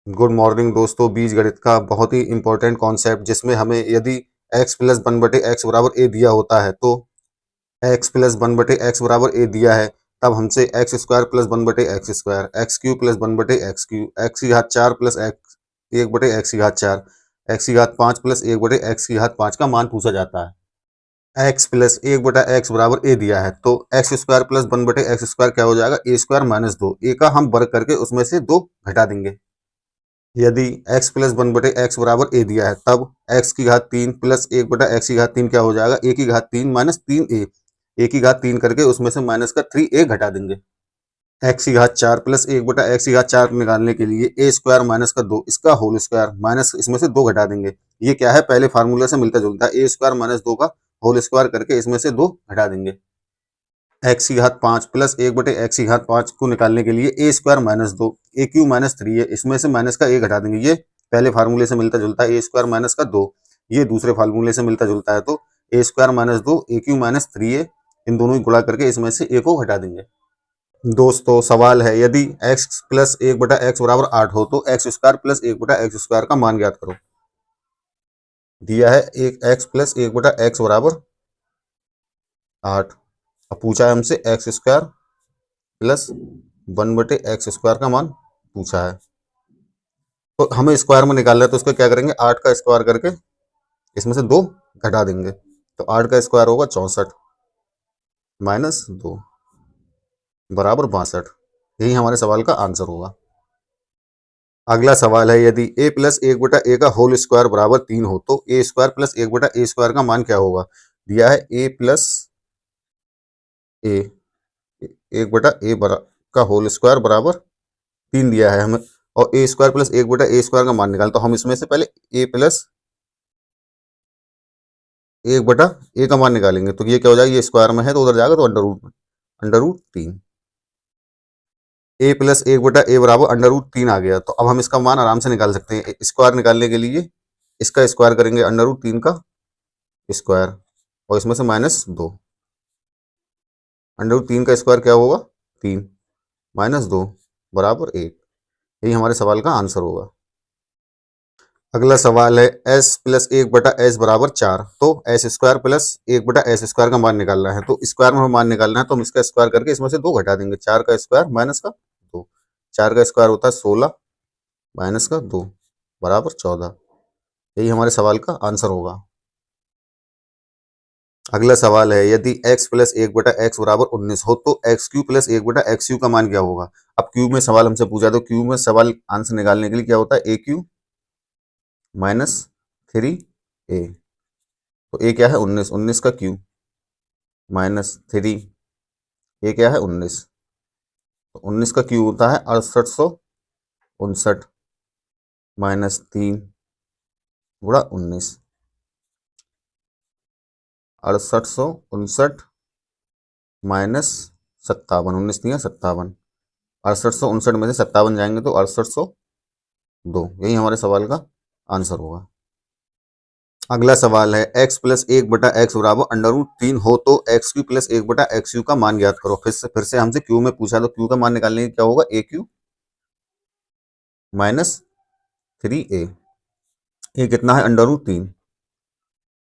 Good morning दोस्तों। बीजगणित का बहुत ही इंपॉर्टेंट कॉन्सेप्ट, जिसमें हमें यदि x प्लस वन बटे एक्स बराबर ए दिया होता है तो x प्लस वन बटे एक्स बराबर ए दिया है, तब हमसे एक्स स्क्वायर प्लस वन बटे x square, x Q plus one बटे एक्स क्यू, एक्स की घात चार प्लस एक्स एक बटे एक्स की घात चार, एक्स की घात पाँच प्लस एक बटे एक्स की घात पाँच का मान पूछा जाता है। एक्स प्लस एक बटा एक्स बराबर ए दिया है तो एक्स स्क्वायर प्लस वन बटे एक्स स्क्वायर क्या हो जाएगा, ए स्क्वायर माइनस दो। ए का हम वर्ग करके उसमें से दो घटा देंगे। यदि x प्लस वन बटे एक्स बराबर ए दिया है, तब x की घात तीन प्लस एक बटा एक्स की घात तीन क्या हो जाएगा, ए की घात तीन माइनस तीन ए। ए की घात तीन करके उसमें से माइनस का थ्री ए घटा देंगे। एक्स की घात चार प्लस एक बटा एक्स की घात चार निकालने के लिए ए स्क्वायर माइनस का दो, इसका होल स्क्वायर माइनस इसमें से दो घटा देंगे। ये क्या है, पहले फार्मूला से मिलता जुलता है। ए स्क्वायर माइनस दो का होल स्क्वायर करके इसमें से दो घटा देंगे। एक्स की घात पाँच प्लस एक बटे एक्स की घात पाँच को निकालने के लिए ए स्क्वायर माइनस दो, ए क्यू माइनस थ्री है, इसमें से माइनस का ए घटा देंगे। ये पहले फार्मूले से मिलता जुलता है, ए स्क्वायर माइनस का दो। ये दूसरे फार्मूले से मिलता जुलता है, तो ए स्क्वायर माइनस दो ए क्यू माइनस थ्री है, इन दोनों की गुणा करके इसमें से ए को घटा देंगे। दोस्तों सवाल है, यदि x प्लस एक बटा एक्स बराबर आठ हो तो एक्स स्क्वायर प्लस एक बटा एक्स स्क्वायर का मान ज्ञात करो। दिया है एक x प्लस एक बटा एक्स बराबर आठ। अब पूछा है हमसे एक्स स्क्वायर प्लस वन बटे एक्स स्क्वायर का मान पूछा है, तो हमें स्क्वायर में निकालना है। तो उसको क्या करेंगे, आठ का स्क्वायर करके इसमें से दो घटा देंगे। तो आठ का स्क्वायर होगा चौंसठ माइनस दो बराबर बासठ। यही हमारे सवाल का आंसर होगा। अगला सवाल है, यदि a प्लस एक बटा ए का होल स्क्वायर बराबर तीन हो तो ए स्क्वायर प्लस एक बटा ए स्क्वायर का मान क्या होगा। दिया है a प्लस ए एक बटा ए का होल स्क्वायर बराबर तीन दिया है हमें, और ए स्क्वायर प्लस एक बटा ए स्क्वायर का मान निकाल। तो हम इसमें से पहले ए प्लस एक बटा ए का मान निकालेंगे। तो ये क्या हो जाएगा, ये स्क्वायर में है तो उधर जाएगा, तो अंडर रूट तीन। ए प्लस एक बटा ए बराबर अंडर रूट तीन आ गया। तो अब हम इसका मान आराम से निकाल सकते हैं। स्क्वायर निकालने के लिए इसका स्क्वायर करेंगे, अंडर रूट तीन का स्क्वायर, और इसमें से माइनस दो। अंडर रूट तीन का स्क्वायर क्या होगा, तीन माइनस दो बराबर एक। यही हमारे सवाल का आंसर होगा। अगला सवाल है, s प्लस एक बटा एस बराबर चार, तो एस स्क्वायर प्लस एक बटा एस स्क्वायर का मान निकालना है। तो स्क्वायर में हमें मान निकालना है, तो हम इसका स्क्वायर करके इसमें से दो घटा देंगे। चार का स्क्वायर माइनस का दो, चार का स्क्वायर होता है सोलह माइनस का दो बराबर चौदह। यही हमारे सवाल का आंसर होगा। अगला सवाल है, यदि x प्लस एक बटा एक्स बराबर उन्नीस हो तो एक्स क्यू प्लस एक बटा एक्स क्यू का मान क्या होगा। अब क्यूब में सवाल हमसे पूछा, तो क्यूब में सवाल आंसर निकालने के लिए क्या होता है, ए क्यू माइनस थ्री ए। तो ए क्या है, उन्नीस, उन्नीस का क्यू माइनस थ्री, ए क्या है उन्नीस, तो उन्नीस का क्यू होता है अड़सठ सौ उनसठ माइनस तीन गुणा उन्नीस, अड़सठ सौ उनसठ माइनस सत्तावन, उन्नीस नहीं है सत्तावन, अड़सठ सौ उनसठ में से सत्तावन जाएंगे तो अड़सठ सौ दो। यही हमारे सवाल का आंसर होगा। अगला सवाल है, x प्लस एक बटा एक्स बराबर अंडर रूट तीन हो तो एक्स क्यू प्लस एक बटा एक्स यू का मान ज्ञात करो। फिर से हमसे क्यू में पूछा, तो क्यू का मान निकालने की क्या होगा, ए क्यू माइनस थ्री ए कितना है, अंडर रूट तीन,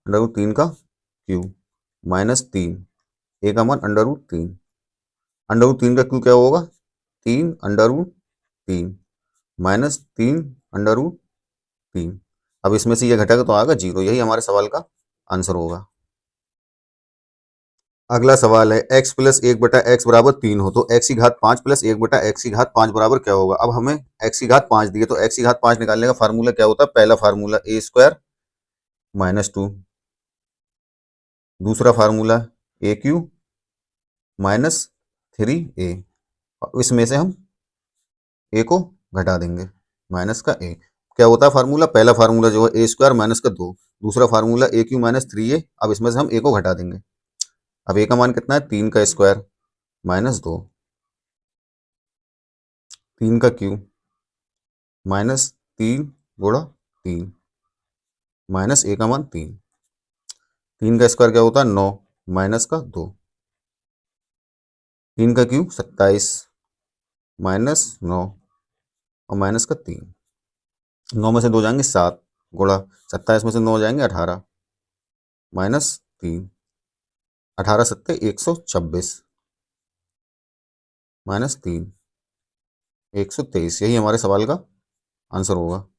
अंडर रूट तीन का क्यू माइनस तीन, ए का मान अंडर रूट तीन, अंडर रूट तीन का क्यू क्या होगा, तीन अंडर रूट तीन माइनस तीन अंडर रूट तीन। अब इसमें से ये घटेगा तो आएगा जीरो। यही हमारे सवाल का आंसर होगा। अगला सवाल है, x प्लस एक बटा एक्स बराबर तीन हो तो x की घात पाँच प्लस एक बटा एक्स की घात पाँच बराबर क्या होगा। अब हमें x की घात पाँच दी है, तो x की घात पाँच निकालने का फार्मूला क्या होता है, पहला फार्मूला ए स्क्वायर माइनस टू, दूसरा फार्मूला ए क्यू माइनस थ्री ए, इसमें से हम ए को घटा देंगे, माइनस का ए। क्या होता है फार्मूला, पहला फार्मूला जो है ए स्क्वायर माइनस का दो, दूसरा फार्मूला ए क्यू माइनस थ्री ए। अब इसमें से हम ए को घटा देंगे। अब ए का मान कितना है, तीन का स्क्वायर माइनस दो, तीन का क्यू माइनस तीन गुणा तीन माइनस ए का मान तीन, तीन का स्क्वायर क्या होता है, नौ माइनस का दो, तीन का क्यू सत्ताईस माइनस नौ और माइनस का तीन। 9 में से 2 जाएंगे 7 गुणा 27 में से 9 जाएंगे 18 -3 18 सत्ते 126 -3 123। यही हमारे सवाल का आंसर होगा।